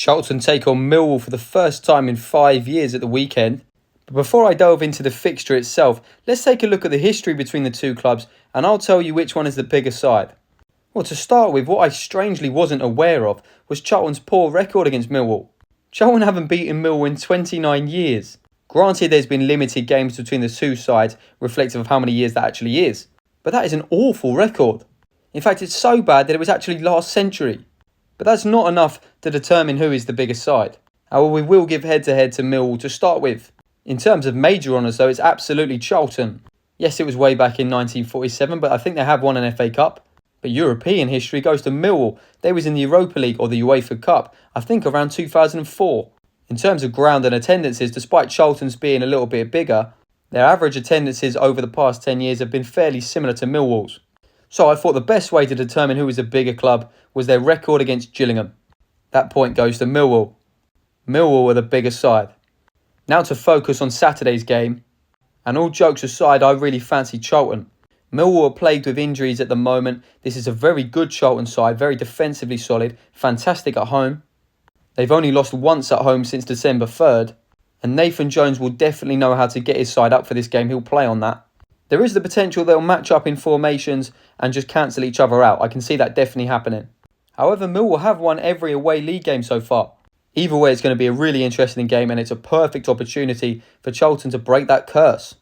Charlton take on Millwall for the first time in 5 years at the weekend. But before I delve into the fixture itself, let's take a look at the history between the two clubs and I'll tell you which one is the bigger side. Well, to start with, what I strangely wasn't aware of was Charlton's poor record against Millwall. Charlton haven't beaten Millwall in 29 years. Granted, there's been limited games between the two sides, reflective of how many years that actually is. But that is an awful record. In fact, it's so bad that it was actually last century. But that's not enough to determine who is the biggest side. However, we will give head-to-head to Millwall to start with. In terms of major honours though, it's absolutely Charlton. Yes, it was way back in 1947, but I think they have won an FA Cup. But European history goes to Millwall. They was in the Europa League or the UEFA Cup, I think around 2004. In terms of ground and attendances, despite Charlton's being a little bit bigger, their average attendances over the past 10 years have been fairly similar to Millwall's. So I thought the best way to determine who is a bigger club was their record against Gillingham. That point goes to Millwall. Millwall are the bigger side. Now to focus on Saturday's game. And all jokes aside, I really fancy Charlton. Millwall are plagued with injuries at the moment. This is a very good Charlton side, very defensively solid, fantastic at home. They've only lost once at home since December 3rd. And Nathan Jones will definitely know how to get his side up for this game. He'll play on that. There is the potential they'll match up in formations and just cancel each other out. I can see that definitely happening. However, Millwall have won every away league game so far. Either way, it's going to be a really interesting game and it's a perfect opportunity for Charlton to break that curse.